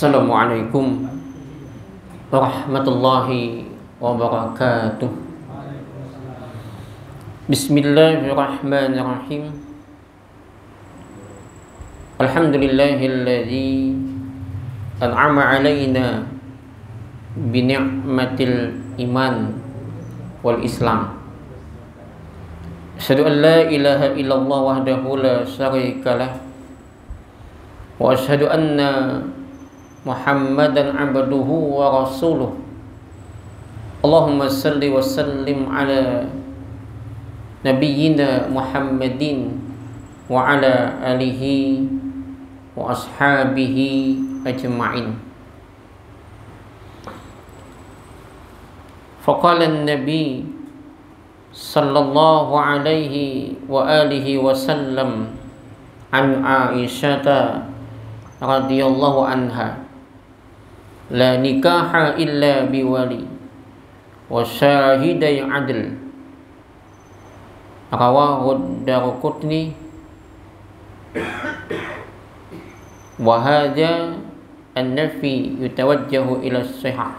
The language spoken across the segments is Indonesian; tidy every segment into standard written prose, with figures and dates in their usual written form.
Assalamualaikum warahmatullahi wabarakatuh. Bismillahirrahmanirrahim. Alhamdulillahilladzi an'ama alaina bi ni'matil iman wal islam. Asyhadu an la ilaha illallah wahdahu la syarikalah wa asyhadu anna Muhammadan abduhu wa rasuluh. Allahumma salli wa sallim ala nabiyyina Muhammadin wa ala alihi wa ashabihi ajma'in. Faqala an-nabi sallallahu alaihi wa alihi wa sallam an Aisyata radhiyallahu anha, la nikaha illa biwali wa syahidai adl. Rawahu Daraqutni wa hadha an-nafi yutawajjahu ila as-sihah.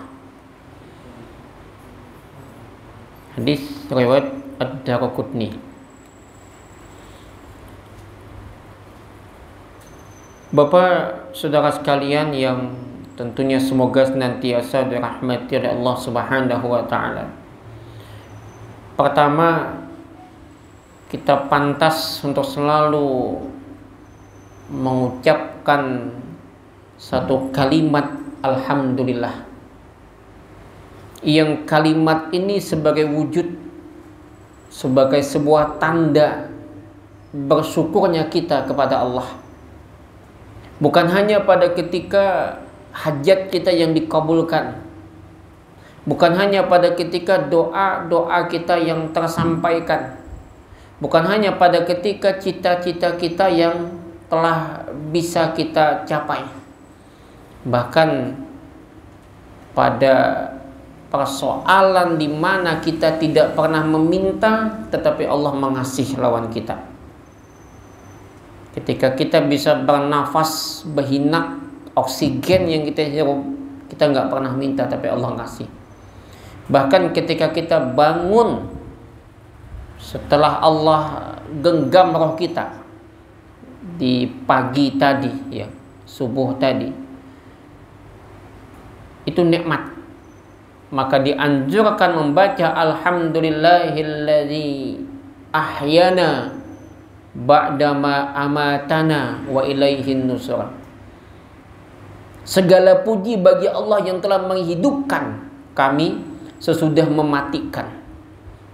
Hadis riwayat Ad-Daraqutni. Bapak, saudara sekalian yang tentunya semoga senantiasa dirahmati oleh Allah Subhanahu wa taala. Pertama, kita pantas untuk selalu mengucapkan satu kalimat alhamdulillah. Yang kalimat ini sebagai wujud, sebagai sebuah tanda bersyukurnya kita kepada Allah. Bukan hanya pada ketika hajat kita yang dikabulkan, bukan hanya pada ketika doa-doa kita yang tersampaikan, bukan hanya pada ketika cita-cita kita yang telah bisa kita capai, bahkan pada persoalan di mana kita tidak pernah meminta tetapi Allah mengasihi lawan kita. Ketika kita bisa bernafas, berhinak, oksigen yang kita hirup, kita nggak pernah minta tapi Allah ngasih. Bahkan ketika kita bangun setelah Allah genggam roh kita di pagi tadi, ya, subuh tadi, itu nikmat. Maka dianjurkan membaca alhamdulillahilladzi ahyana ba'dama amatana wa ilaihin nusra. Segala puji bagi Allah yang telah menghidupkan kami sesudah mematikan.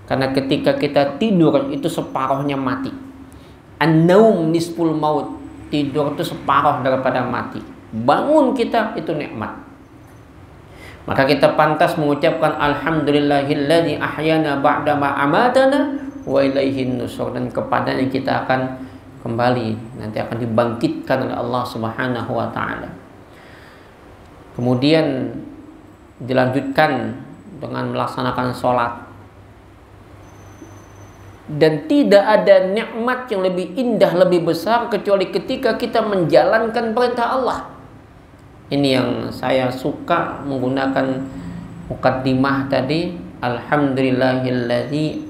Karena ketika kita tidur itu separuhnya mati. An-naum nisful maut. Tidur itu separuh daripada mati. Bangun kita itu nikmat. Maka kita pantas mengucapkan alhamdulillahilladzi ahyana ba'dama amatana wa ilaihin nusur, dan kepadanya kita akan kembali, nanti akan dibangkitkan oleh Allah Subhanahu wa taala. Kemudian dilanjutkan dengan melaksanakan sholat. Dan tidak ada nikmat yang lebih indah, lebih besar kecuali ketika kita menjalankan perintah Allah. Ini yang saya suka menggunakan mukaddimah tadi, alhamdulillahilladzi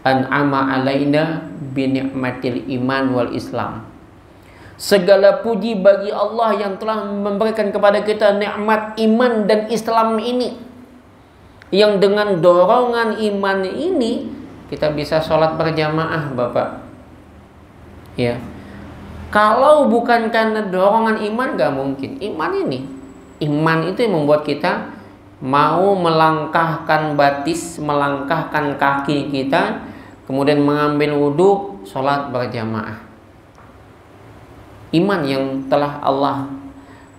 an'ama alaina bi ni'matil iman wal islam. Segala puji bagi Allah yang telah memberikan kepada kita nikmat iman dan Islam ini, yang dengan dorongan iman ini kita bisa sholat berjamaah, Bapak. Ya. Kalau bukan karena dorongan iman, gak mungkin. Iman itu yang membuat kita mau melangkahkan batis, melangkahkan kaki kita, kemudian mengambil wudhu, sholat berjamaah. Iman yang telah Allah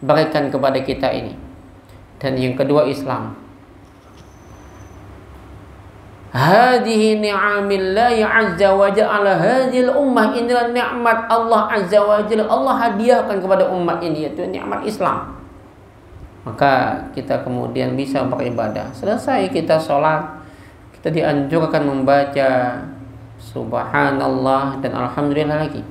berikan kepada kita ini. Dan yang kedua, Islam. Hadhihi ni'amillahi azza wa jalla hadhil ummah. Inilah nikmat Allah azza wa jalla, Allah hadiahkan kepada umat ini, yaitu nikmat Islam. Maka kita kemudian bisa beribadah. Selesai kita sholat, kita dianjurkan membaca subhanallah dan alhamdulillah lagi.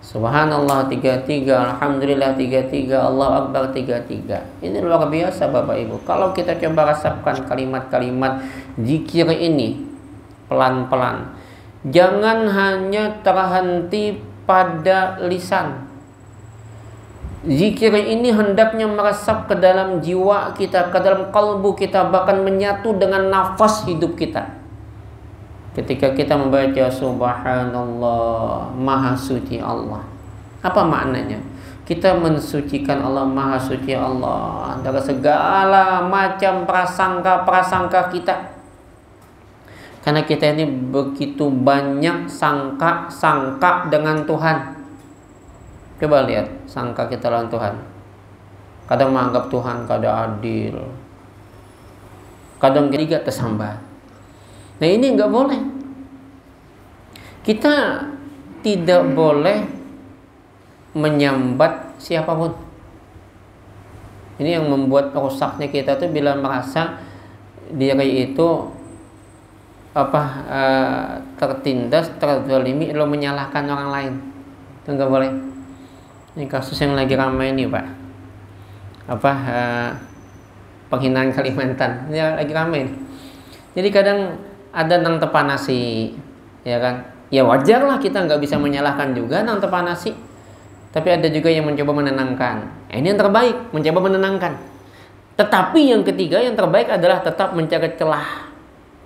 Subhanallah 33, Alhamdulillah 33, Allah Akbar 33. Ini luar biasa Bapak Ibu. Kalau kita coba resapkan kalimat-kalimat zikir ini pelan-pelan, jangan hanya terhenti pada lisan. Zikir ini hendaknya meresap ke dalam jiwa kita, ke dalam kalbu kita, bahkan menyatu dengan nafas hidup kita. Ketika kita membaca Subhanallah, Maha Suci Allah, apa maknanya? Kita mensucikan Allah, Maha Suci Allah dari segala macam prasangka-prasangka kita. Karena kita ini begitu banyak sangka dengan Tuhan. Coba lihat sangka kita lawan Tuhan. Kadang menganggap Tuhan kadang adil, kadang ketiga tersambat. Nah ini nggak boleh. Kita tidak boleh menyambat siapapun. Ini yang membuat rusaknya kita tuh bila merasa diri itu tertindas, terzalimi, lalu menyalahkan orang lain. Itu nggak boleh. Ini kasus yang lagi ramai ini Pak. Penghinaan Kalimantan. Ini lagi ramai. Jadi kadang ada nang tepanasi, ya kan? Ya wajar lah kita nggak bisa menyalahkan juga nang tepanasi. Tapi ada juga yang mencoba menenangkan. Ini yang terbaik, mencoba menenangkan. Tetapi yang ketiga, yang terbaik adalah tetap mencari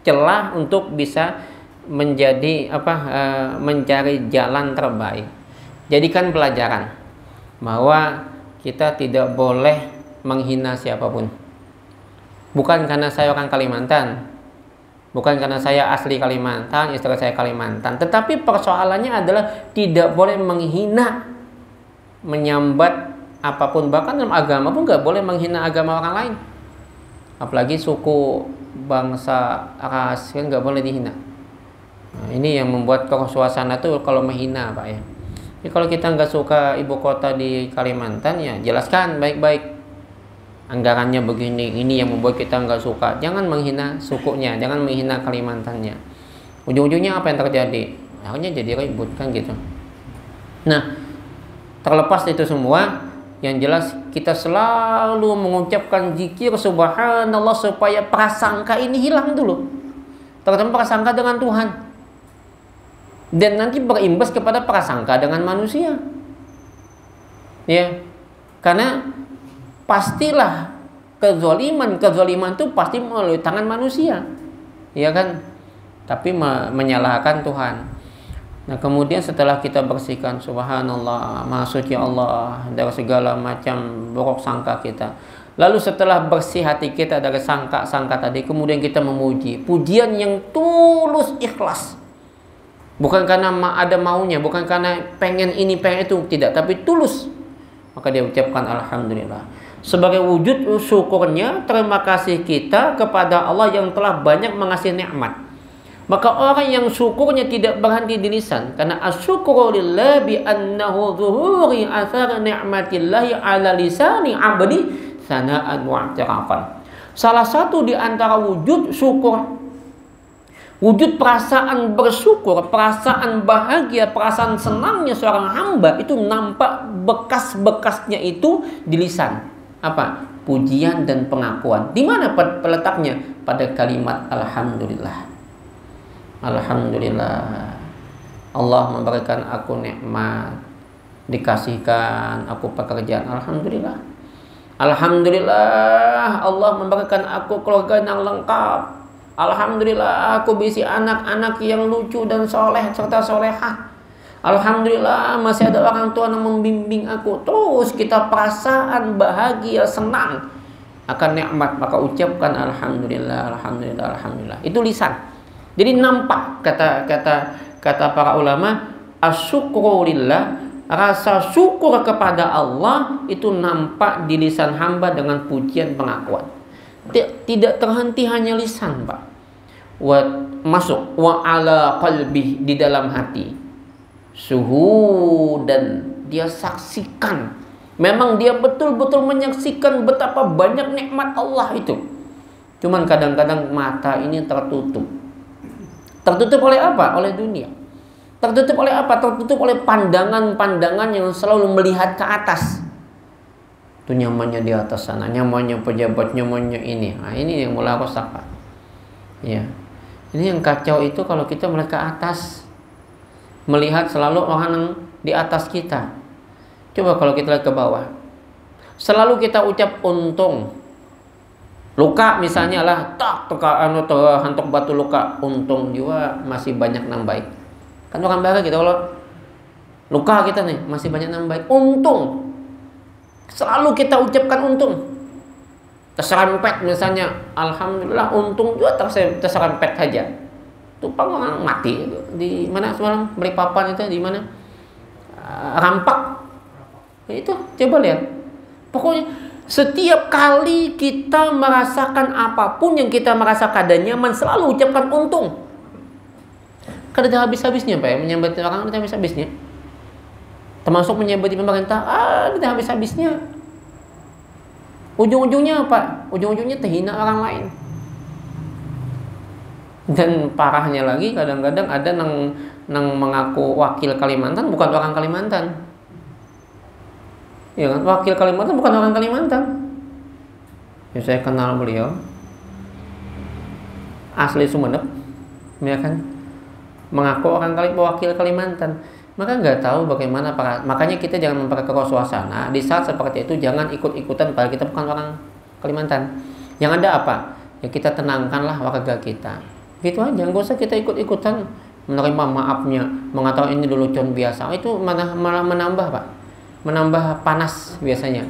celah untuk bisa menjadi mencari jalan terbaik. Jadikan pelajaran bahwa kita tidak boleh menghina siapapun. Bukan karena saya orang Kalimantan, bukan karena saya asli Kalimantan, istri saya Kalimantan. Tetapi persoalannya adalah tidak boleh menghina, menyambat apapun. Bahkan dalam agama pun nggak boleh menghina agama orang lain. Apalagi suku, bangsa, ras, kan nggak boleh dihina. Nah, ini yang membuat suasana tuh kalau menghina Pak ya. Jadi kalau kita nggak suka ibu kota di Kalimantan, ya jelaskan baik-baik. Anggarannya begini, ini yang membuat kita nggak suka. Jangan menghina sukunya, jangan menghina Kalimantannya. Ujung-ujungnya apa yang terjadi? Akhirnya jadi ribut kan gitu. Nah, terlepas itu semua, yang jelas kita selalu mengucapkan zikir Subhanallah supaya prasangka ini hilang dulu. Terutama prasangka dengan Tuhan. Dan nanti berimbas kepada prasangka dengan manusia. Ya, karena pastilah kezaliman itu pasti melalui tangan manusia, ya kan? Tapi menyalahkan Tuhan. Nah kemudian setelah kita bersihkan Subhanallah, Maha Suci Allah dari segala macam buruk sangka kita, lalu setelah bersih hati kita dari sangka-sangka tadi, kemudian kita memuji pujian yang tulus ikhlas, bukan karena ada maunya, bukan karena pengen ini pengen itu, tidak, tapi tulus. Maka dia ucapkan Alhamdulillah sebagai wujud syukurnya, terima kasih kita kepada Allah yang telah banyak mengasih nikmat. Maka orang yang syukurnya tidak berhenti di lisan, karena asyukru lillah bi annahu zuhuri athar ni'matillahi ala lisani abdi sana'an wa i'tirafan. Salah satu di antara wujud syukur, wujud perasaan bersyukur, perasaan bahagia, perasaan senangnya seorang hamba itu nampak bekas-bekasnya itu di lisan. Apa? Pujian dan pengakuan. Di mana letaknya? Pada kalimat Alhamdulillah. Alhamdulillah, Allah memberikan aku nikmat, dikasihkan aku pekerjaan. Alhamdulillah. Alhamdulillah, Allah memberikan aku keluarga yang lengkap. Alhamdulillah, aku berisi anak-anak yang lucu dan soleh serta solehah. Alhamdulillah, masih ada orang tua yang membimbing aku. Terus kita perasaan bahagia, senang akan nikmat, maka ucapkan Alhamdulillah, Alhamdulillah, Alhamdulillah. Itu lisan. Jadi nampak kata para ulama, asyukru lillah, rasa syukur kepada Allah itu nampak di lisan hamba dengan pujian pengakuan. Tidak terhenti hanya lisan, Pak. Masuk wa ala qalbi, di dalam hati. Suhu, dan dia saksikan. Memang dia betul-betul menyaksikan betapa banyak nikmat Allah itu. Cuman kadang-kadang mata ini tertutup. Tertutup oleh apa? Oleh dunia. Tertutup oleh apa? Tertutup oleh pandangan-pandangan yang selalu melihat ke atas. Itu nyamannya di atas sana, nyamannya pejabat, nyamannya ini. Nah, ini yang mulai rusak, Pak. Ya. Ini yang kacau itu kalau kita melihat ke atas. Melihat selalu orang yang di atas kita. Coba kalau kita lihat ke bawah. Selalu kita ucap untung. Luka misalnya lah, tak hantuk batu luka, untung juga masih banyak nang baik. Kan orang baik gitu, kalau luka kita nih masih banyak nang baik, untung. Selalu kita ucapkan untung. Terserempet misalnya, alhamdulillah untung juga terserempet saja. Tumpang orang mati di mana semalam Balikpapan itu di mana? Rampak. Itu coba lihat. Pokoknya setiap kali kita merasakan apapun yang kita merasa kada nyaman, selalu ucapkan untung. Kada ada habis-habisnya, Pak, ya, menyambut orang ada habis-habisnya. Termasuk menyambut pemerintah, ada habis-habisnya. Ujung-ujungnya apa? Ujung-ujungnya terhina orang lain. Dan parahnya lagi, kadang-kadang ada nang mengaku wakil Kalimantan bukan orang Kalimantan. Ya kan? Wakil Kalimantan bukan orang Kalimantan. Ya, saya kenal beliau, asli Sumeneb, ya kan? Mengaku orang wakil Kalimantan. Maka nggak tahu bagaimana makanya kita jangan memperkeruh suasana. Di saat seperti itu jangan ikut-ikutan padahal kita bukan orang Kalimantan. Yang ada apa? Ya kita tenangkanlah warga kita. Gitu aja, nggak usah kita ikut-ikutan menerima maafnya, mengatakan ini lelucon biasa. Itu malah menambah, Pak. Menambah panas biasanya.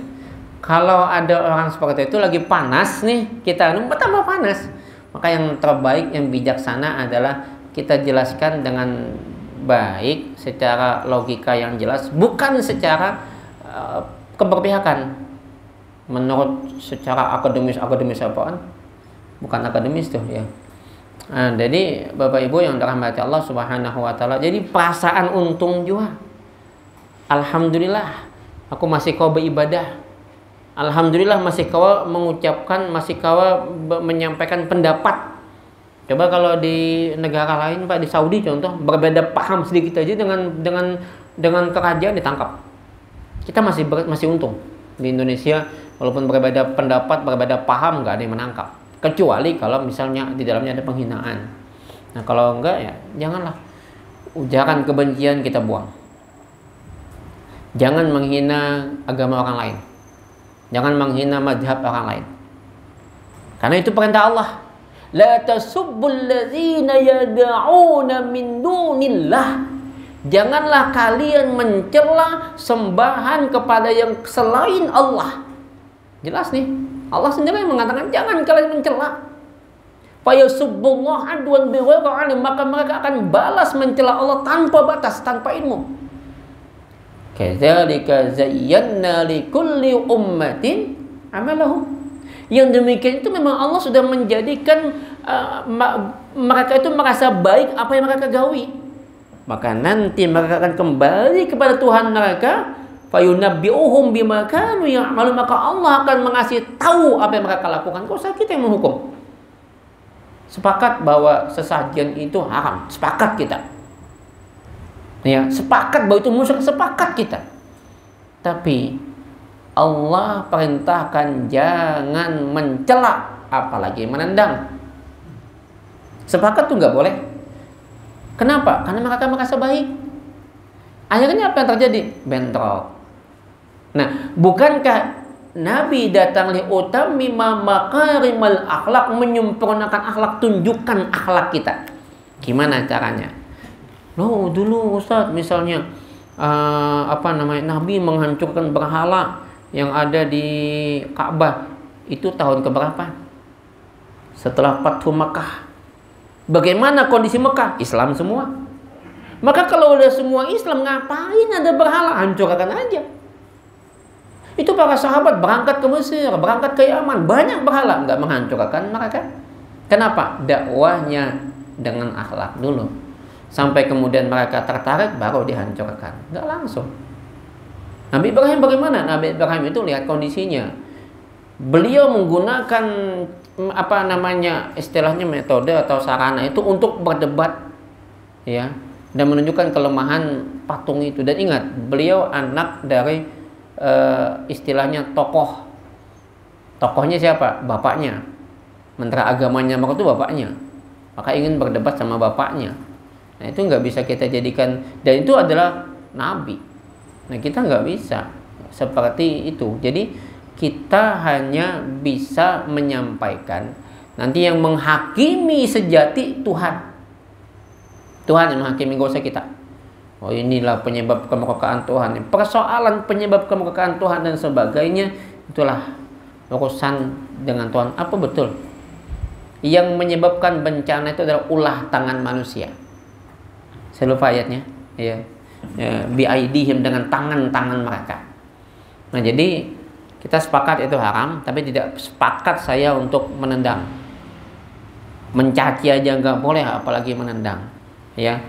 Kalau ada orang seperti itu lagi panas nih, kita tambah panas. Maka yang terbaik, yang bijaksana adalah kita jelaskan dengan baik, secara logika yang jelas, bukan secara keberpihakan. Menurut secara akademis apaan? Bukan akademis tuh ya. Nah, jadi Bapak Ibu yang dirahmati Allah Subhanahu wa taala, jadi perasaan untung juga. Alhamdulillah, aku masih kau beribadah. Alhamdulillah masih kau mengucapkan, masih kau menyampaikan pendapat. Coba kalau di negara lain, Pak, di Saudi contoh, berbeda paham sedikit aja dengan kerajaan ditangkap. Kita masih untung. Di Indonesia walaupun berbeda pendapat, berbeda paham, nggak ada yang menangkap. Kecuali kalau misalnya di dalamnya ada penghinaan. Nah, kalau enggak ya janganlah. Ujaran kebencian kita buang. Jangan menghina agama orang lain. Jangan menghina mazhab orang lain. Karena itu perintah Allah. La tasubbul ladzina yad'una min dunillah. Janganlah kalian mencela sembahan kepada yang selain Allah. Jelas nih, Allah sendiri mengatakan jangan kalian mencela. Fa yasubbullah adwan bighairi ilm, maka mereka akan balas mencela Allah tanpa batas, tanpa ilmu. Kadzalika zayyana likulli ummatin amalahum. Yang demikian itu memang Allah sudah menjadikan mereka itu merasa baik apa yang mereka gawi. Maka nanti mereka akan kembali kepada Tuhan mereka, fayunabbi'uhum bima kanu ya'malun, maka Allah akan mengasih tahu apa yang mereka lakukan. Kok usah kita yang menghukum. Sepakat bahwa sesajian itu haram, sepakat kita. Ya, sepakat bahwa itu musyrik, sepakat kita. Tapi Allah perintahkan jangan mencela, apalagi menendang. Sepakat tuh nggak boleh. Kenapa? Karena mereka merasa baik. Akhirnya apa yang terjadi? Bentrok. Nah, bukankah Nabi datang liutamima makarimal akhlak, menyempurnakan akhlak, tunjukkan akhlak kita. Gimana caranya? Loh, dulu Ustaz misalnya Nabi menghancurkan berhala yang ada di Ka'bah. Itu tahun keberapa? Setelah Fathu Makkah. Bagaimana kondisi Mekah? Islam semua. Maka kalau udah semua Islam, ngapain ada berhala? Hancurkan aja. Itu para sahabat berangkat ke Mesir, berangkat ke Yaman, banyak berhala, nggak menghancurkan mereka. Kenapa? Dakwahnya dengan akhlak dulu. Sampai kemudian mereka tertarik, baru dihancurkan. Nggak langsung. Nabi Ibrahim bagaimana? Nabi Ibrahim itu lihat kondisinya. Beliau menggunakan istilahnya metode atau sarana itu untuk berdebat, ya, dan menunjukkan kelemahan patung itu. Dan ingat, beliau anak dari istilahnya tokoh. Tokohnya siapa? Bapaknya. Menteri agamanya maka itu bapaknya. Maka ingin berdebat sama bapaknya. Nah itu nggak bisa kita jadikan, dan itu adalah nabi. Nah kita nggak bisa seperti itu. Jadi kita hanya bisa menyampaikan. Nanti yang menghakimi sejati Tuhan. Tuhan yang menghakimi, gak usah kita. Oh inilah penyebab kemurkaan Tuhan. Persoalan penyebab kemurkaan Tuhan dan sebagainya, itulah urusan dengan Tuhan. Apa betul? Yang menyebabkan bencana itu adalah ulah tangan manusia. Saya lupa ayatnya. Ya. Biaidihim, dengan tangan-tangan mereka. Nah jadi kita sepakat itu haram, tapi tidak sepakat saya untuk menendang. Mencaci aja nggak boleh, apalagi menendang. Ya,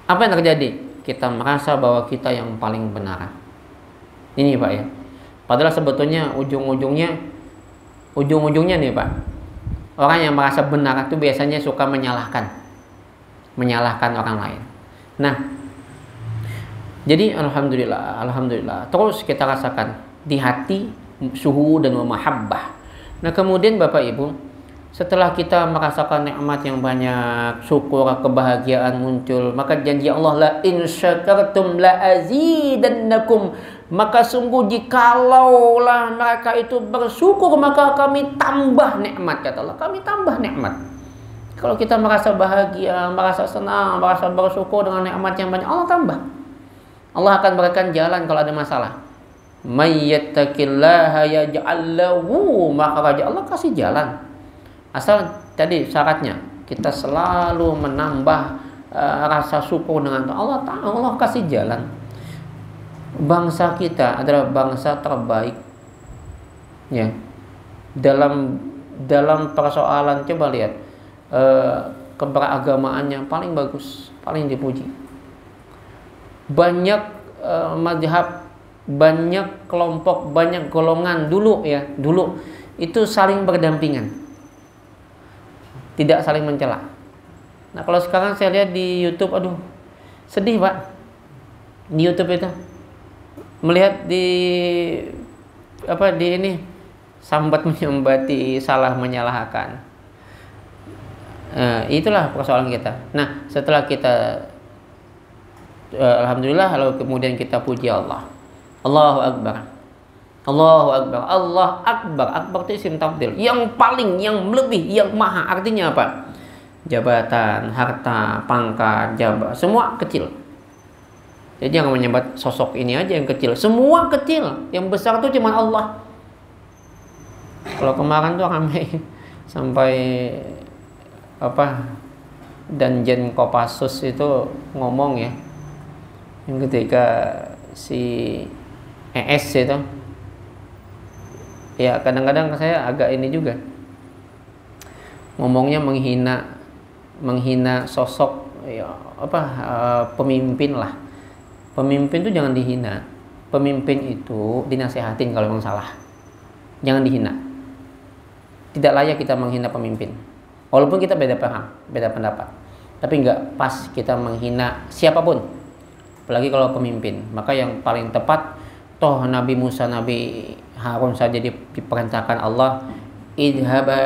apa yang terjadi? Kita merasa bahwa kita yang paling benar. Ini Pak ya. Padahal sebetulnya ujung-ujungnya nih Pak. Orang yang merasa benar itu biasanya suka menyalahkan orang lain. Nah, jadi alhamdulillah. Terus kita rasakan di hati suhu dan mahabbah. Nah, kemudian Bapak Ibu, setelah kita merasakan nikmat yang banyak, syukur, kebahagiaan muncul, maka janji Allah, la in syakartum la azidannakum, maka sungguh jikalaulah mereka itu bersyukur maka kami tambah nikmat, kata Allah, kami tambah nikmat. Kalau kita merasa bahagia, merasa senang, merasa bersyukur dengan nikmat yang banyak, Allah tambah. Allah akan berikan jalan kalau ada masalah. May yattaqillaha yaj'al lahu makhraja, Allah kasih jalan. Asal tadi syaratnya kita selalu menambah rasa syukur dengan Allah. Allah kasih jalan. Bangsa kita adalah bangsa terbaik. Ya. Dalam persoalan, coba lihat keberagamaannya paling bagus, paling dipuji. Banyak mazhab, banyak kelompok, banyak golongan dulu itu saling berdampingan. Tidak saling mencela. Nah kalau sekarang saya lihat di YouTube, aduh sedih Pak. Di YouTube itu melihat di ini sambat menyambati, salah menyalahkan. Itulah persoalan kita. Nah setelah kita alhamdulillah, lalu kemudian kita puji Allah. Allahu Akbar. Allahu Akbar, Allah Akbar. Akbar itu isim tafdil, yang paling, yang lebih, yang maha. Artinya apa? Jabatan, harta, pangkat, semua kecil. Jadi jangan menyebut sosok ini aja yang kecil, semua kecil. Yang besar itu cuma Allah. Kalau kemarin tuh ramai sampai Danjen Kopassus itu ngomong ya, yang ketika si ES itu, ya kadang-kadang saya agak ini juga, ngomongnya menghina sosok pemimpin lah. Pemimpin itu jangan dihina. Pemimpin itu dinasehatin kalau memang salah. Jangan dihina. Tidak layak kita menghina pemimpin. Walaupun kita beda paham, beda pendapat, tapi nggak pas kita menghina siapapun, apalagi kalau pemimpin. Maka yang paling tepat, toh Nabi Musa, Nabi Harun saja diperintahkan Allah, idhaba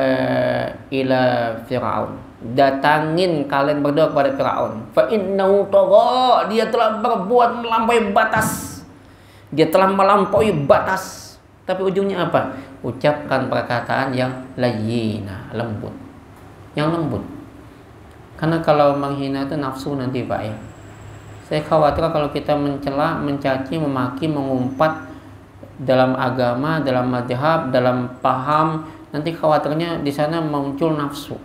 ila Fir'aun, datangin kalian berdua kepada Fir'aun, fa innahu tagha, dia telah berbuat melampaui batas, dia telah melampaui batas. Tapi ujungnya apa? Ucapkan perkataan yang layyina, lembut, yang lembut. Karena kalau menghina itu nafsu nanti Pak ya. Saya khawatir kalau kita mencela, mencaci, memaki, mengumpat dalam agama, dalam mazhab, dalam paham, nanti khawatirnya di sana muncul nafsu.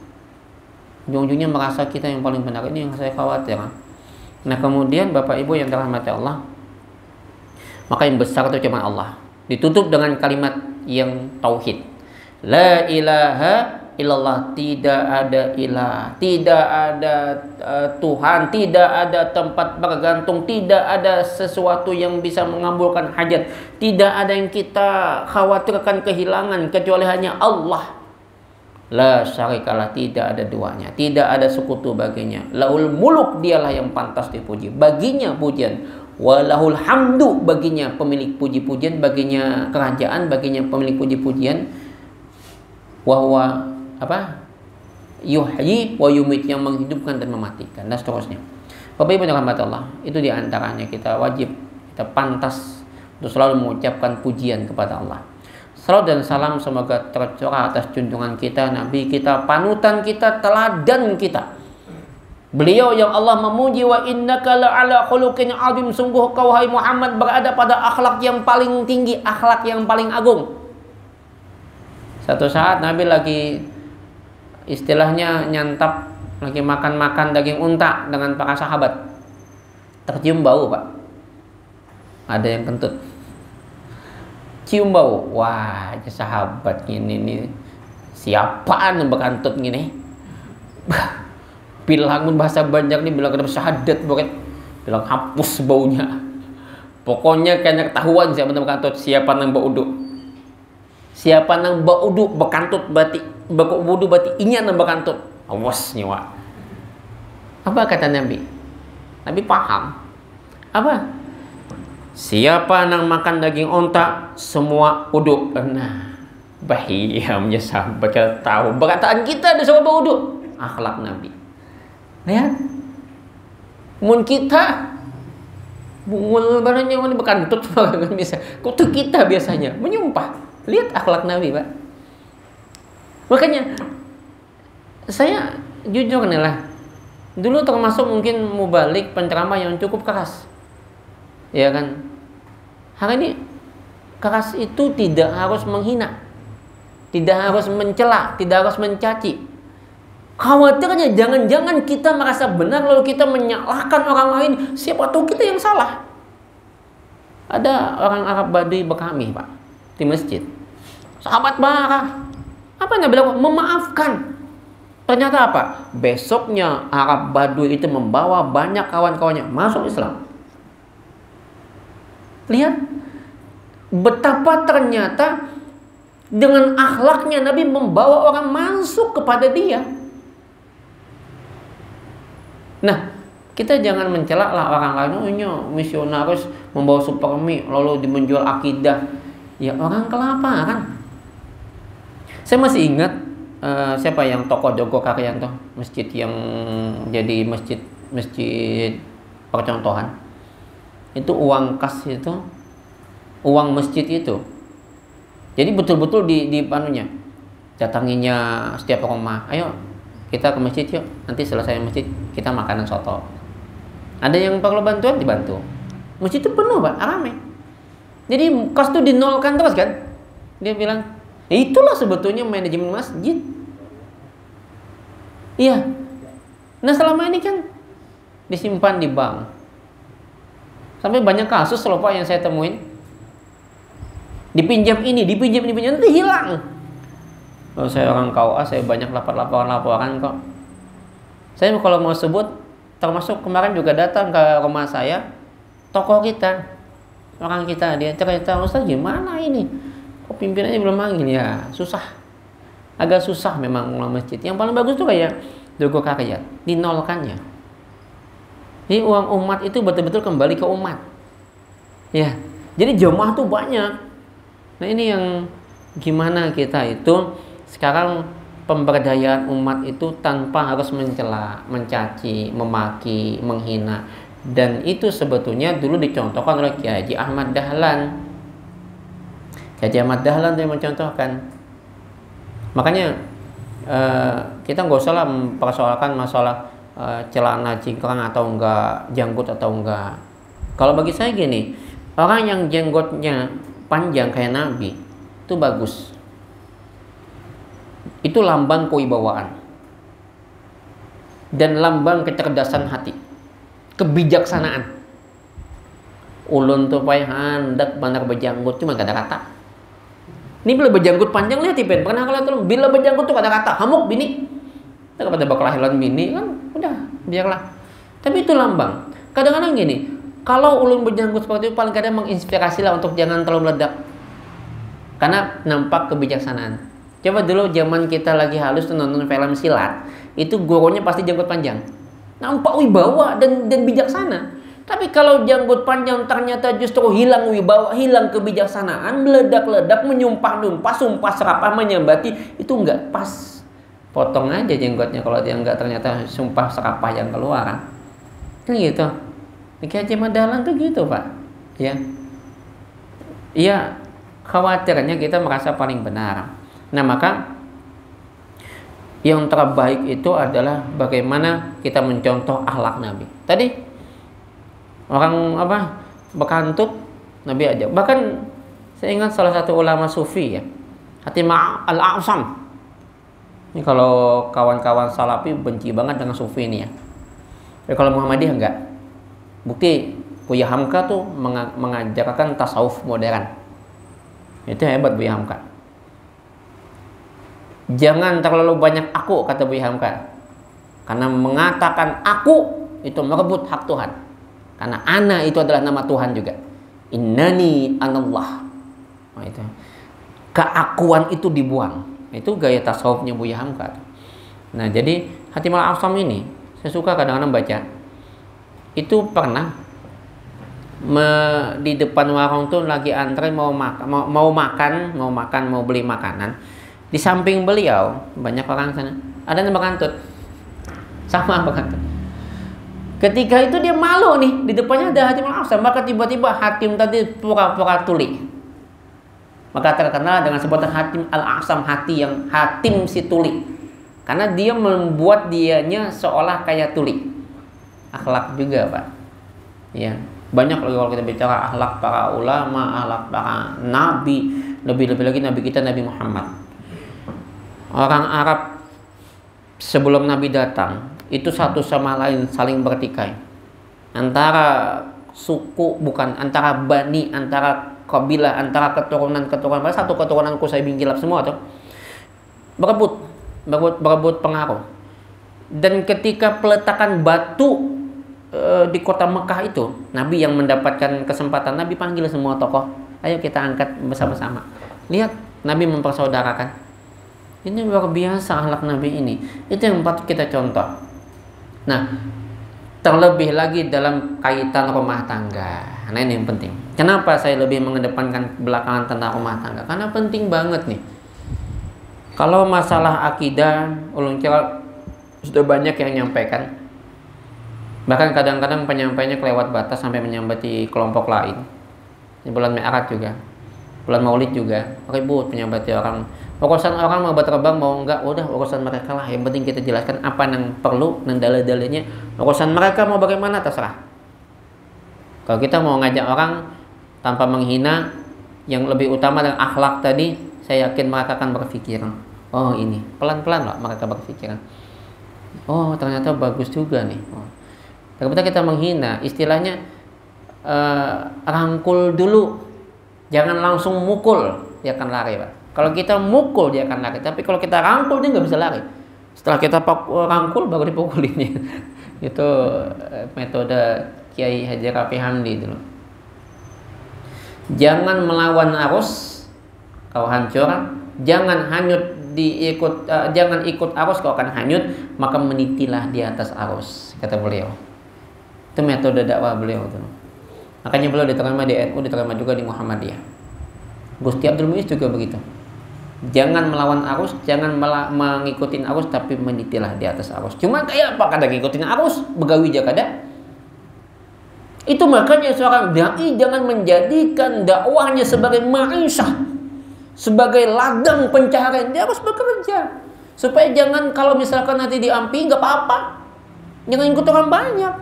Ujung-ujungnya merasa kita yang paling benar. Ini yang saya khawatir. Nah kemudian Bapak Ibu yang dirahmati Allah, maka yang besar itu cuma Allah. Ditutup dengan kalimat yang tauhid. La ilaha illallah, tidak ada ilah, tidak ada Tuhan, tidak ada tempat bergantung, tidak ada sesuatu yang bisa mengabulkan hajat, tidak ada yang kita khawatirkan kehilangan kecuali hanya Allah. La syarikalah, tidak ada duanya, tidak ada sekutu baginya. Lahul muluk, dialah yang pantas dipuji, baginya pujian. Walahul hamdu, baginya pemilik puji-pujian, baginya kerajaan, baginya pemilik puji-pujian. Wahwa apa? Yuhyi wa yumit, yang menghidupkan dan mematikan, dan seterusnya. Bapak Ibu yang dirahmati Allah, itu diantaranya kita wajib, kita pantas untuk selalu mengucapkan pujian kepada Allah. Salawat dan salam semoga tercurah atas junjungan kita, Nabi kita, panutan kita, teladan kita. Beliau yang Allah memuji, wa innaka la'ala khuluqin azim, sungguh kau hai Muhammad berada pada akhlak yang paling tinggi, akhlak yang paling agung. Satu saat Nabi lagi istilahnya nyantap, lagi makan-makan daging unta dengan para sahabat. Tercium bau, Pak. Ada yang kentut. Cium bau. Wah, sahabat gini nih. Siapaan yang berkantut gini? Bilang bahasa Banjar nih, bilang kena syahadat, bilang hapus baunya. Pokoknya kayaknya ketahuan siapa yang berkantut, siapa yang bau uduk. Siapa yang bau uduk berkantut berarti bau uduk berarti inya yang berkantut. Awas nyawa. Apa kata Nabi? Nabi paham. Apa? Siapa yang makan daging onta semua uduk. Nah, bahiyamnya sahabat kita tahu perkataan kita ada semua uduk. Akhlak Nabi. Lihat, mun kita bungul barangnya ini berkantut bisa. Kutu kita biasanya menyumpah. Lihat akhlak Nabi, Pak. Makanya saya jujur nih lah, dulu termasuk mungkin mubalik penceramah yang cukup keras. Ya kan, hari ini keras itu tidak harus menghina, tidak harus mencela, tidak harus mencaci. Khawatirnya jangan-jangan kita merasa benar lalu kita menyalahkan orang lain, siapa tahu kita yang salah. Ada orang Arab Baduy Bekami, Pak, di masjid. Sahabat marah. Apa yang bilang? Memaafkan. Ternyata apa? Besoknya Arab Baduy itu membawa banyak kawan-kawannya masuk Islam. Lihat betapa ternyata dengan akhlaknya Nabi membawa orang masuk kepada dia. Nah, kita jangan mencela lah orang lain. Oh, ini misionaris membawa supermi lalu menjual akidah. Ya orang kelaparan. Saya masih ingat siapa yang tokoh Joko Karyanto, masjid yang jadi masjid percontohan. Itu uang kas itu, uang masjid itu. Jadi betul-betul di panunya. Datanginya setiap rumah. Ayo kita ke masjid yuk. Nanti selesai masjid kita makanan soto. Ada yang perlu bantuan dibantu. Masjid itu penuh, Pak, ramai. Jadi kas itu dinolkan terus kan. Dia bilang, itulah sebetulnya manajemen masjid. Iya. Nah selama ini kan disimpan di bank. Sampai banyak kasus loh, Pak, yang saya temuin. Dipinjam ini, nanti hilang. Oh, saya orang KUA, saya banyak laporan kok. Saya kalau mau sebut, termasuk kemarin juga datang ke rumah saya, tokoh kita, orang kita, dia cerita, Ustaz gimana ini? Kok pimpinannya belum manggil? Ya susah, agak susah memang ulama masjid. Yang paling bagus tuh kayak Joko Karyat, dinolkannya. Jadi uang umat itu betul-betul kembali ke umat. Ya, jadi jemaah tuh banyak. Nah ini yang gimana kita itu sekarang pemberdayaan umat itu tanpa harus mencela, mencaci, memaki, menghina. Dan itu sebetulnya dulu dicontohkan oleh Kiai Haji Ahmad Dahlan. Kiai Haji Ahmad Dahlan yang mencontohkan. Makanya kita nggak usah lah mempersoalkan masalah celana cingkrang atau enggak, janggut atau enggak. Kalau bagi saya gini, orang yang jenggotnya panjang kayak Nabi itu bagus. Itu lambang kewibawaan dan lambang kecerdasan hati, kebijaksanaan. Ulun tuh payah hendak bandar berjanggut cuma gak ada kata. Ini bila berjanggut panjang lihat Ipen, pernah kalian tuh bila berjanggut tuh gak ada kata, hamuk bini. Kita kepada berkelahiran bini kan udah biarlah. Tapi itu lambang. Kadang-kadang gini, kalau ulun berjanggut seperti itu paling kadang menginspirasi lah untuk jangan terlalu meledak. Karena nampak kebijaksanaan. Coba dulu zaman kita lagi halus tuh nonton film silat, itu gurunya pasti janggut panjang. Nampak wibawa dan bijaksana. Tapi kalau janggut panjang ternyata justru hilang wibawa, hilang kebijaksanaan, meledak-ledak, menyumpah-numpah, sumpah serapah menyambati, itu enggak pas. Potong aja jenggotnya kalau dia enggak ternyata sumpah serapah yang keluar. Kan gitu. Kayak zaman dalam tuh gitu, Pak. Ya. Iya, khawatirnya kita merasa paling benar. Nah, maka yang terbaik itu adalah bagaimana kita mencontoh akhlak Nabi. Tadi orang bekantut Nabi ajak. Bahkan saya ingat salah satu ulama sufi ya, Hatim Al-A'sam. Ini kalau kawan-kawan salafi benci banget dengan sufi ini ya. Tapi kalau Muhammadiyah enggak. Bukti Buya Hamka tuh mengajarkan tasawuf modern. Itu hebat Buya Hamka. Jangan terlalu banyak aku, kata Buya Hamka. Karena mengatakan aku itu merebut hak Tuhan. Karena ana itu adalah nama Tuhan juga. Innani anallah. Nah, itu. Keakuan itu dibuang. Itu gaya tasawufnya Buya Hamka. Nah, jadi Hatim Al-A'sam ini saya suka kadang-kadang baca. Itu pernah di depan warung tuh lagi antri mau beli makanan. Di samping beliau banyak orang sana. Ada yang bekantut. Sama bekantut. Ketika itu dia malu nih, di depannya ada Hatim Al-A'sam, maka tiba-tiba Hatim tadi pura-pura tuli. Maka terkenal dengan sebutan Hatim Al-A'sam, Hatim si tuli. Karena dia membuat dianya seolah kayak tuli. Akhlak juga, Pak. Ya, banyak lagi kalau kita bicara akhlak para ulama, akhlak para nabi, lebih-lebih lagi nabi kita Nabi Muhammad. Orang Arab sebelum Nabi datang itu satu sama lain saling bertikai. Antara suku, bukan antara bani, antara kabilah, antara keturunan-keturunan. Pada satu keturunan Qusay bin Kilab semua tuh berebut pengaruh. Dan ketika peletakan batu di kota Mekah itu, Nabi yang mendapatkan kesempatan, Nabi panggil semua tokoh, ayo kita angkat bersama-sama. Lihat, Nabi mempersaudarakan. Ini luar biasa akhlak Nabi ini. Itu yang patut kita contoh. Nah, terlebih lagi dalam kaitan rumah tangga. Nah, ini yang penting. Kenapa saya lebih mengedepankan belakangan tentang rumah tangga? Karena penting banget nih. Kalau masalah akidah, ulun kira sudah banyak yang nyampaikan. Bahkan kadang-kadang penyampainya kelewat batas sampai menyambati kelompok lain. Di bulan Mi'raj juga, bulan Maulid juga, ribut menyambati orang. Urusan orang mau terbang mau enggak, udah urusan mereka lah. Yang penting kita jelaskan apa yang perlu dan dalil-dalilnya. Urusan mereka mau bagaimana terserah. Kalau kita mau ngajak orang tanpa menghina, yang lebih utama dan akhlak tadi, saya yakin mereka akan berpikir, oh ini pelan-pelan lah mereka berpikir. Oh ternyata bagus juga nih. Daripada kita menghina, istilahnya rangkul dulu, jangan langsung mukul, dia akan lari, Pak. Kalau kita mukul dia akan lari, tapi kalau kita rangkul dia nggak bisa lari. Setelah kita rangkul baru dipukulinnya. Itu metode Kiai Haji Rafi Hamdi dulu. Jangan melawan arus, kau hancur. Jangan hanyut jangan ikut arus, kau akan hanyut. Maka menitilah di atas arus, kata beliau. Itu metode dakwah beliau tuh. Makanya beliau diterima di NU, diterima juga di Muhammadiyah. Gusti Abdul Muiz juga begitu. Jangan melawan arus, jangan mengikuti arus, tapi menitilah di atas arus. Cuma kayak apa kadang ngikutin arus, begawi aja kada. Itu makanya seorang dai jangan menjadikan dakwahnya sebagai ma'isyah, sebagai ladang pencaharian. Dia harus bekerja. Supaya jangan kalau misalkan nanti diampi nggak apa-apa. Jangan ikut orang banyak.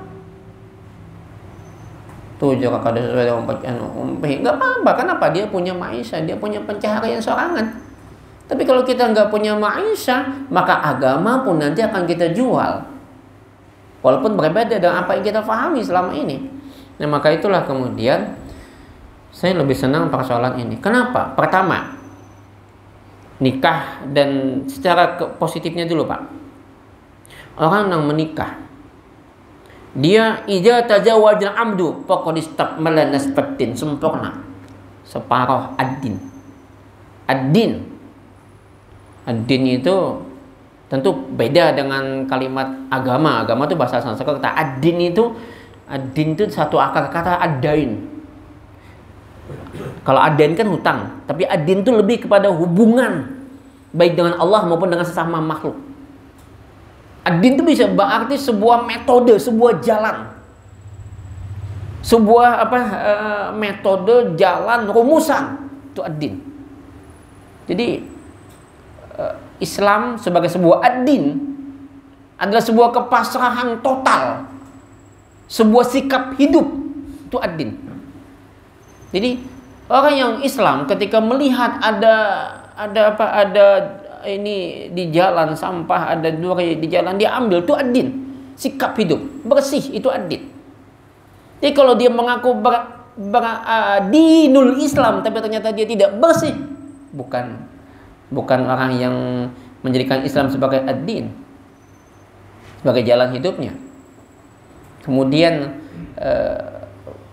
Tuh juga kada sesuai dengan nggak apa-apa. Kenapa? Dia punya ma'isyah, dia punya pencaharian sorangan. Tapi kalau kita nggak punya ma'isyah, maka agama pun nanti akan kita jual. Walaupun berbeda dengan apa yang kita pahami selama ini. Nah, maka itulah kemudian saya lebih senang persoalan ini. Kenapa? Pertama, nikah dan secara positifnya dulu, Pak. Orang yang menikah, dia idza tajawwajal amdu faqad istakmala nasbatin, sempurna. Separuh ad-din. Ad-din. Ad-din itu tentu beda dengan kalimat agama. Agama itu bahasa Sanskerta. Ad-din itu satu akar kata ad-dain. Kalau ad-dain kan hutang, tapi ad-din itu lebih kepada hubungan baik dengan Allah maupun dengan sesama makhluk. Ad-din itu bisa berarti sebuah metode, sebuah jalan. Sebuah metode, jalan, rumusan. Itu ad-din. Jadi Islam sebagai sebuah ad-din adalah sebuah kepasrahan total, sebuah sikap hidup. Itu ad-din. Jadi orang yang Islam ketika melihat ada ini di jalan sampah, ada duri di jalan, dia ambil, itu ad-din. Sikap hidup bersih, itu ad-din. Jadi kalau dia mengaku dinul Islam tapi ternyata dia tidak bersih, bukan orang yang menjadikan Islam sebagai ad-din, sebagai jalan hidupnya. Kemudian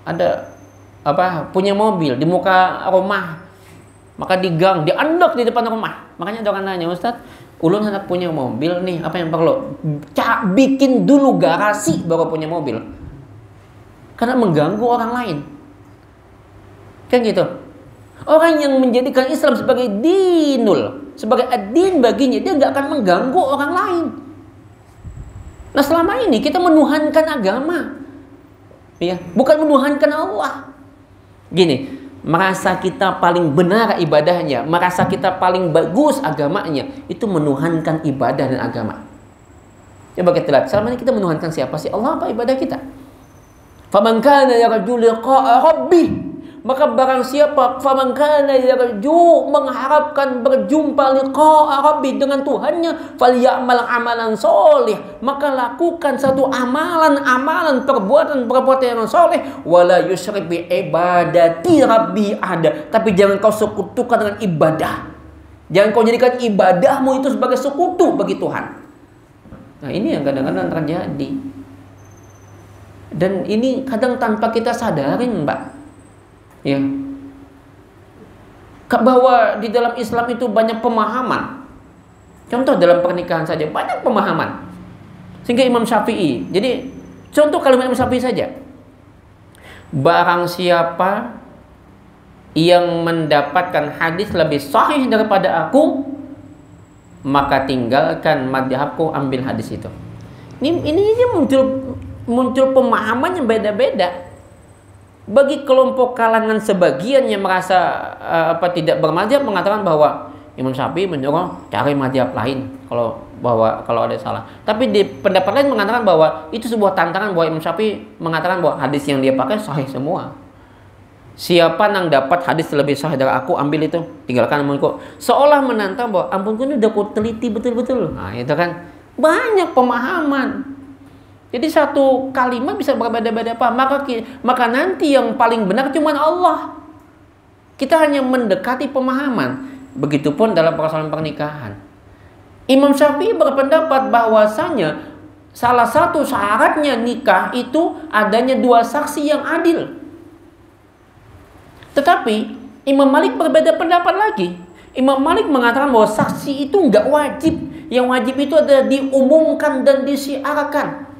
ada punya mobil di muka rumah, maka di gang dia andok di depan rumah. Makanya ada orang nanya, Ustaz, ulun hendak punya mobil nih, apa yang perlu? Bikin dulu garasi baru punya mobil, karena mengganggu orang lain. Kan gitu. Orang yang menjadikan Islam sebagai dinul, sebagai ad-din baginya, dia nggak akan mengganggu orang lain. Nah, selama ini kita menuhankan agama, ya, bukan menuhankan Allah. Gini, merasa kita paling benar ibadahnya, merasa kita paling bagus agamanya, itu menuhankan ibadah dan agama. Coba kita lihat, selama ini kita menuhankan siapa sih? Allah apa ibadah kita? Faman kana yarju liqa'a rabbih, maka barang siapa faman kana yarju, mengharapkan berjumpa liqa'a rabbih, dengan Tuhannya, falyamal amalan sholih, maka lakukan satu amalan perbuatan yang soleh, wala yusyrik bi ibadati rabbi ahada, tapi jangan kau sekutukan dengan ibadah. Jangan kau jadikan ibadahmu itu sebagai sekutu bagi Tuhan. Nah, ini yang kadang-kadang terjadi. Dan ini kadang tanpa kita sadarin, Mbak, ya, bahwa di dalam Islam itu banyak pemahaman. Contoh dalam pernikahan saja banyak pemahaman. Sehingga Imam Syafi'i, jadi contoh kalimat Imam Syafi'i saja, barang siapa yang mendapatkan hadis lebih sahih daripada aku, maka tinggalkan madhabku, ambil hadis itu. Ini muncul pemahaman yang beda-beda. Bagi kelompok kalangan sebagian yang merasa tidak bermadhab, mengatakan bahwa Imam Syafi'i menyuruh cari madhab lain kalau ada salah. Tapi di pendapat lain mengatakan bahwa itu sebuah tantangan, bahwa Imam Syafi'i mengatakan bahwa hadis yang dia pakai sahih semua. Siapa yang dapat hadis lebih sahih dari aku, ambil itu, tinggalkan amunku. Seolah menantang bahwa ampunku ini udah aku teliti betul-betul. Nah, itu kan banyak pemahaman. Jadi satu kalimat bisa berbeda-beda apa? Maka nanti yang paling benar cuma Allah. Kita hanya mendekati pemahaman. Begitupun dalam persoalan pernikahan. Imam Syafi'i berpendapat bahwasanya salah satu syaratnya nikah itu adanya dua saksi yang adil. Tetapi Imam Malik berbeda pendapat lagi. Imam Malik mengatakan bahwa saksi itu nggak wajib. Yang wajib itu adalah diumumkan dan disiarkan.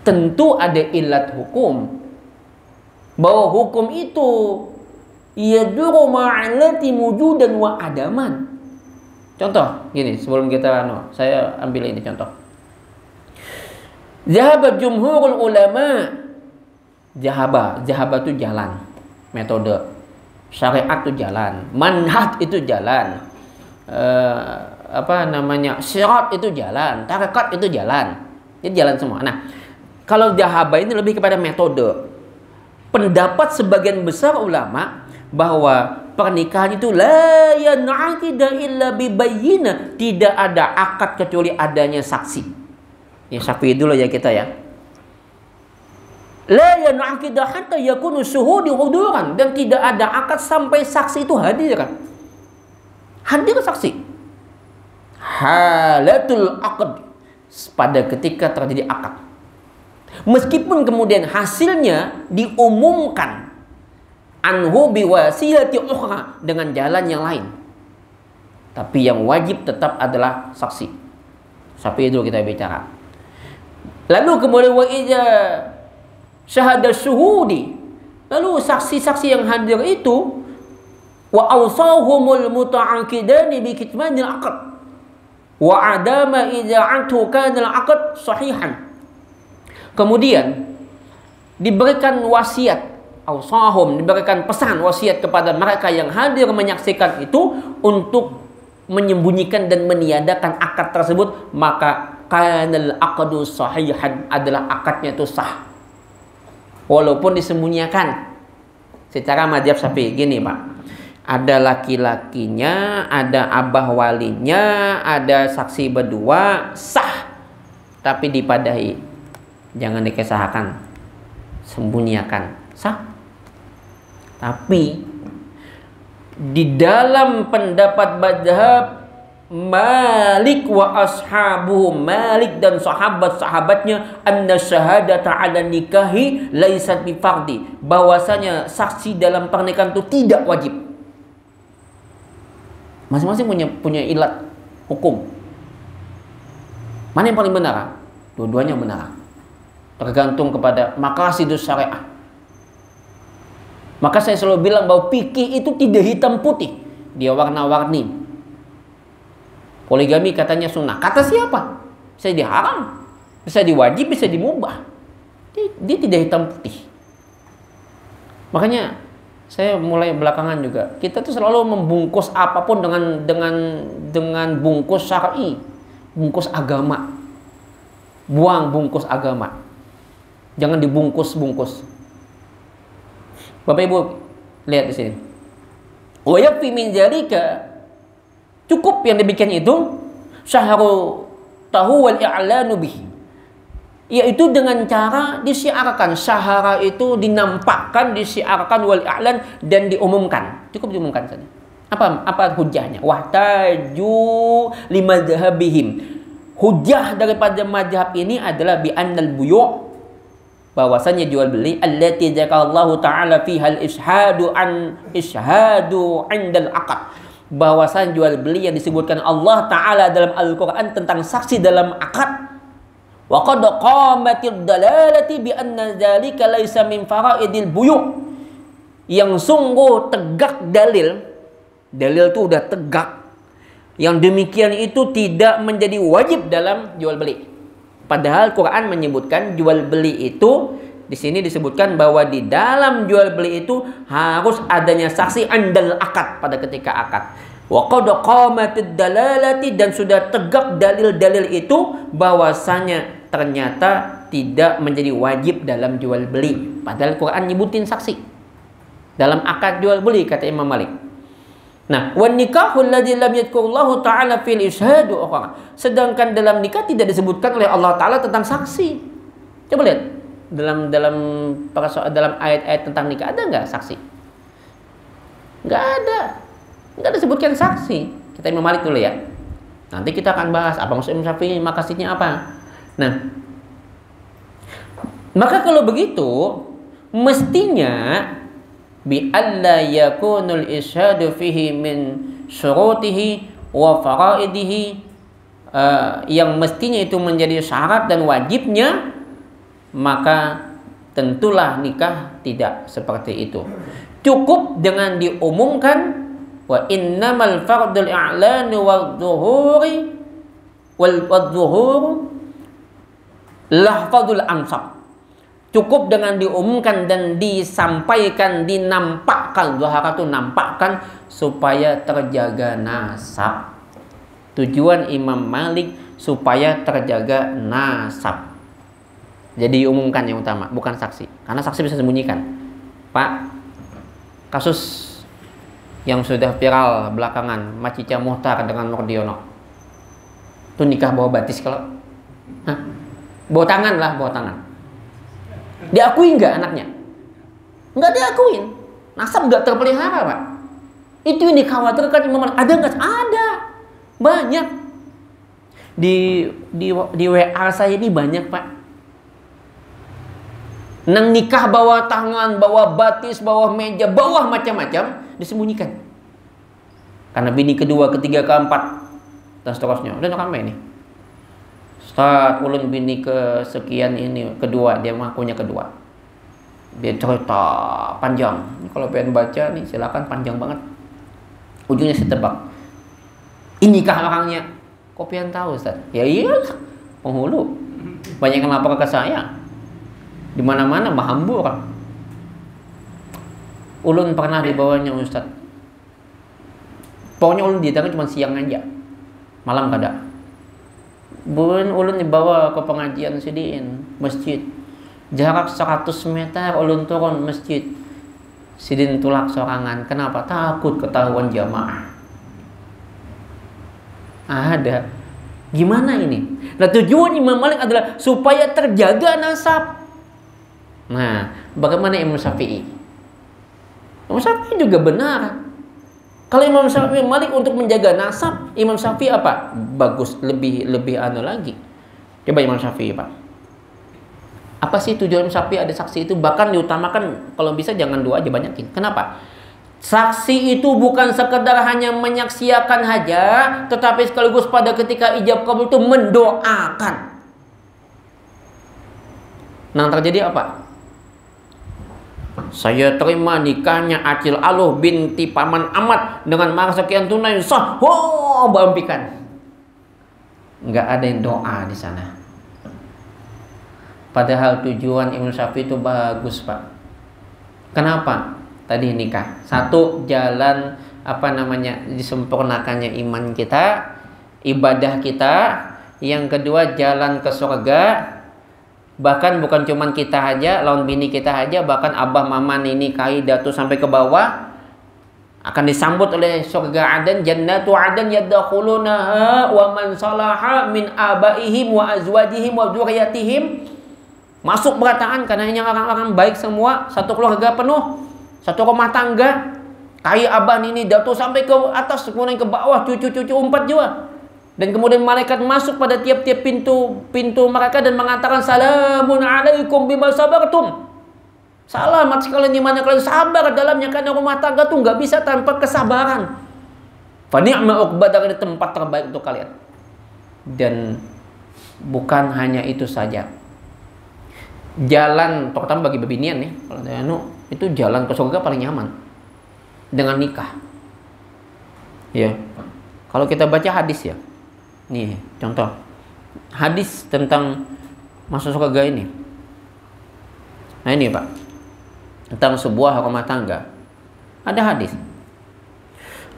Tentu ada ilat hukum, bahwa hukum itu yaduru ma'alati wujudan wa adaman. Contoh gini, sebelum kita saya ambil ini contoh. Zahaba jumhurul ulama, zahaba itu jalan, metode. Syariat itu jalan, manhaj itu jalan, syirat itu jalan, tarekat itu jalan. Jadi jalan semua. Nah, kalau zahaba ini lebih kepada metode. Pendapat sebagian besar ulama bahwa pernikahan itu la yan'aqida illa bibayyinah, tidak ada akad kecuali adanya saksi. Ya, Syafi'i dulu ya kita ya. La yan'aqida hatta yakunu syuhudi huduran, dan tidak ada akad sampai saksi itu hadir. Hadir saksi. Halatul aqd, pada ketika terjadi akad. Meskipun kemudian hasilnya diumumkan anhu biwasilati ukhra, dengan jalan yang lain. Tapi yang wajib tetap adalah saksi. Sampai itu kita bicara. Lalu kemudian wa idza syahada syuhudi. Lalu saksi-saksi yang hadir itu wa awsahumul muta'aqidani bi kitmanil aqd. Wa adama idza antu kana al-aqd sahihan. Kemudian diberikan wasiat, awsahum, diberikan pesan wasiat kepada mereka yang hadir menyaksikan itu untuk menyembunyikan dan meniadakan akad tersebut, maka kanal aqdu sahihan, adalah akadnya itu sah walaupun disembunyikan. Secara mazhab Syafi'i gini Pak, ada laki-lakinya, ada abah walinya, ada saksi berdua, sah, tapi dipadahi, jangan dikesahkan, sembunyikan, sah. Tapi di dalam pendapat mazhab Malik wa ashabuhu, Malik dan sahabat-sahabatnya, anna syahadata ala nikahi laisat bi fardhi, bahwasanya saksi dalam pernikahan itu tidak wajib. Masing-masing punya ilat hukum. Mana yang paling benar? Dua-duanya benar. Tergantung kepada maqasidus syariah. Maka saya selalu bilang bahwa fikih itu tidak hitam putih, dia warna-warni. Poligami katanya sunnah, kata siapa? Bisa diharam, bisa diwajib, bisa dimubah. Dia tidak hitam putih. Makanya saya mulai belakangan juga, kita tuh selalu membungkus apapun dengan bungkus syar'i, bungkus agama. Buang bungkus agama, jangan dibungkus-bungkus. Bapak Ibu lihat di sini. Wa yakfi min dzalika, cukup yang demikian itu, syahru tahu wal i'lanu bih, yaitu dengan cara disiarkan. Syahara itu dinampakkan, disiarkan, wal i'lan, dan diumumkan. Cukup diumumkan saja. Apa hujahnya? Wahtaju limadhhabihim. Hujah daripada mazhab ini adalah bi annal buyu', bahwasanya jual beli allati dzakarallahu ta'ala fiha al-ishhadu ishhadu 'indal 'aqd, bahwasanya jual beli yang disebutkan Allah Ta'ala dalam Al-Qur'an tentang saksi dalam akad. Wa qad qamatid dalalati bi anna dzalika laisa min fara'idil buyu', yang sungguh tegak dalil itu udah tegak, yang demikian itu tidak menjadi wajib dalam jual beli. Padahal Quran menyebutkan jual beli itu, di sini disebutkan bahwa di dalam jual beli itu harus adanya saksi andal akad pada ketika akad. Wa qad qamatid dalalati, dan sudah tegak dalil-dalil itu bahwasanya ternyata tidak menjadi wajib dalam jual beli. Padahal Quran nyebutin saksi dalam akad jual beli, kata Imam Malik. Nah, wan nikahul ladzi lam yadhkurullahu ta'ala fil ishhadu ukhra, sedangkan dalam nikah tidak disebutkan oleh Allah Ta'ala tentang saksi. Coba lihat dalam ayat-ayat tentang nikah, ada nggak saksi? Nggak disebutkan saksi. Kita Imam Malik dulu ya. Nanti kita akan bahas apa maksud Imam Syafi'i, makasihnya apa. Nah, maka kalau begitu mestinya bi alla yakunul ishadu fihi min syurutihi wa faraidihi, yang mestinya itu menjadi syarat dan wajibnya, maka tentulah nikah tidak seperti itu. Cukup dengan diumumkan wa innamal fardul i'lan wa dhuhuri wal dhuhur lahfadul ansab. Cukup dengan diumumkan dan disampaikan, dinampakkan. Zuhara itu nampakkan supaya terjaga nasab. Tujuan Imam Malik supaya terjaga nasab. Jadi diumumkan yang utama, bukan saksi. Karena saksi bisa sembunyikan. Pak, kasus yang sudah viral belakangan, Macica Muhtar dengan Mordiono, itu nikah bawa batis kalau? Bawa tangan lah, bawa tangan. Diakui nggak anaknya? Nggak diakuin. Nasab nggak terpelihara, Pak. Itu yang dikhawatirkan Imam Malik. Ada nggak? Ada. Banyak. Di WA saya ini banyak, Pak. Nang nikah bawa tangan, bawa batis, bawa meja, bawa macam-macam, disembunyikan. Karena bini kedua, ketiga, keempat dan seterusnya. Udah ramai nih. Ustaz, ulun bini ke sekian ini kedua, dia mengakunya kedua. Dia cerita panjang. Kalau pengen baca nih silakan, panjang banget. Ujungnya saya tebak. Inikah orangnya? Kok pengen tahu Ustaz? Ya iyalah, penghulu. Banyak yang lapor ke saya. Di mana-mana mahambur. Ulun pernah dibawanya Ustaz. Pokoknya ulun ditanya cuma siang aja. Malam kada. Ulun dibawa ke pengajian sidin masjid. Jarak 100 meter ulun turun masjid. Sidin tulak sorangan. Kenapa? Takut ketahuan jamaah. Ada. Gimana ini? Nah, tujuan Imam Malik adalah supaya terjaga nasab. Nah, bagaimana Imam Syafi'i? Imam Syafi'i juga benar. Kalau Imam Syafi'i Malik untuk menjaga nasab, Imam Syafi'i apa? Bagus, lebih lagi. Coba Imam Syafi'i, Pak. Apa sih tujuan Syafi'i ada saksi itu? Bahkan diutamakan kalau bisa jangan 2 aja, banyakin. Kenapa? Saksi itu bukan sekedar hanya menyaksikan saja, tetapi sekaligus pada ketika ijab kabul itu mendoakan. Nah, terjadi apa? Saya terima nikahnya Acil Aluh binti Paman Ahmad dengan mahar sekian tunai sah. Oh, bampikan. Enggak ada yang doa di sana. Padahal tujuan Imam Syafi'i itu bagus, Pak. Kenapa? Tadi nikah. Satu, jalan disempurnakannya iman kita, ibadah kita. Yang kedua, jalan ke surga. Bahkan bukan cuman kita aja, lawan bini kita aja, bahkan abah, mama, nini, kai, datu sampai ke bawah akan disambut oleh surga Adan, jannatu Adan yadkhulunaha wa man salaha min abaihim wa azwajihim wa dzurriyyatihim. Masuk berataan karena hanya orang-orang baik semua, satu keluarga penuh, satu rumah tangga. Kai, abah, nini, datu sampai ke atas, kemudian ke bawah, cucu-cucu 4 juga. Dan kemudian malaikat masuk pada tiap-tiap pintu mereka dan mengatakan salamun alaikum bima sabartum. Selamat sekalian di mana kalian sabar dalamnya, karena rumah tangga tuh nggak bisa tanpa kesabaran. Fa ni'ma uqbah, dari tempat terbaik untuk kalian. Dan bukan hanya itu saja. Jalan terutama bagi bebinian nih, kalau itu jalan ke surga paling nyaman dengan nikah. Ya. Kalau kita baca hadis ya. Nih, contoh. Hadis tentang masuk surga ini. Nah, ini, Pak. Tentang sebuah rumah tangga. Ada hadis.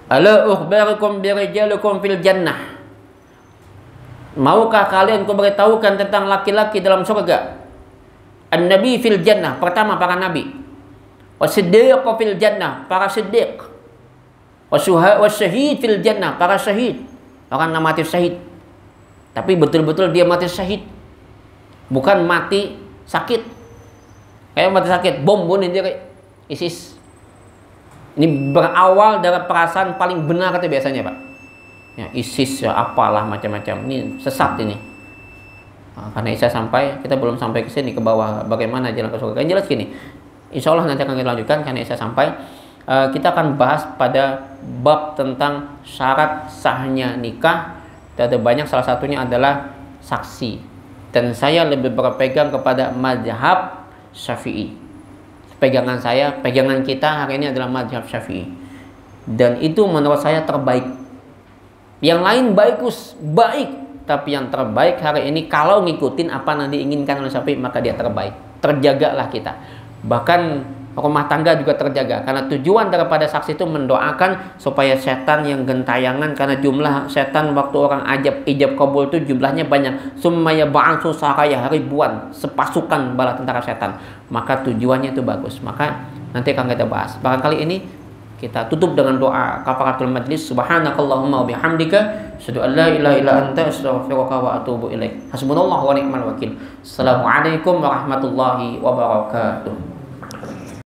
Ala ukhbarukum birijalikum fil jannah. Maukah kalian ku beritahukan tentang laki-laki dalam surga? An-nabi fil jannah, pertama para nabi. Wasiddiq fil jannah, para siddiq. Wasyahid fil jannah, para syahid. Orang yang mati syahid. Tapi betul-betul dia mati syahid. Bukan mati sakit. Kayak mati sakit, bom bunuh diri, ISIS. Ini berawal dari perasaan paling benar itu biasanya, Pak. Ya, ISIS ya apalah macam-macam. Ini sesat ini. Nah, karena Isa sampai, kita belum sampai ke sini, ke bawah bagaimana jalan ke surga. Yang jelas gini, insya Allah nanti akan kita lanjutkan karena Isa sampai. Kita akan bahas pada bab tentang syarat sahnya nikah. Ada banyak, salah satunya adalah saksi. Dan saya lebih berpegang kepada mazhab Syafi'i. Pegangan saya, pegangan kita hari ini adalah mazhab Syafi'i. Dan itu menurut saya terbaik. Yang lain baik. Tapi yang terbaik hari ini kalau ngikutin apa yang diinginkan oleh Syafi'i, maka dia terbaik. Terjagalah kita. Bahkan rumah tangga juga terjaga. Karena tujuan daripada saksi itu mendoakan supaya setan yang gentayangan, karena jumlah setan waktu orang ijab kabul itu jumlahnya banyak. Summaya ba'atsu saraya, ribuan, sepasukan bala tentara setan. Maka tujuannya itu bagus. Maka nanti akan kita bahas. Barangkali ini kita tutup dengan doa kafaratul majlis. Subhanakallahumma wa bihamdika asyhadu an la ilaha illa anta astaghfiruka wa atubu ilaik. Hasbunallahu wa ni'mal wakil. Assalamualaikum warahmatullahi wabarakatuh.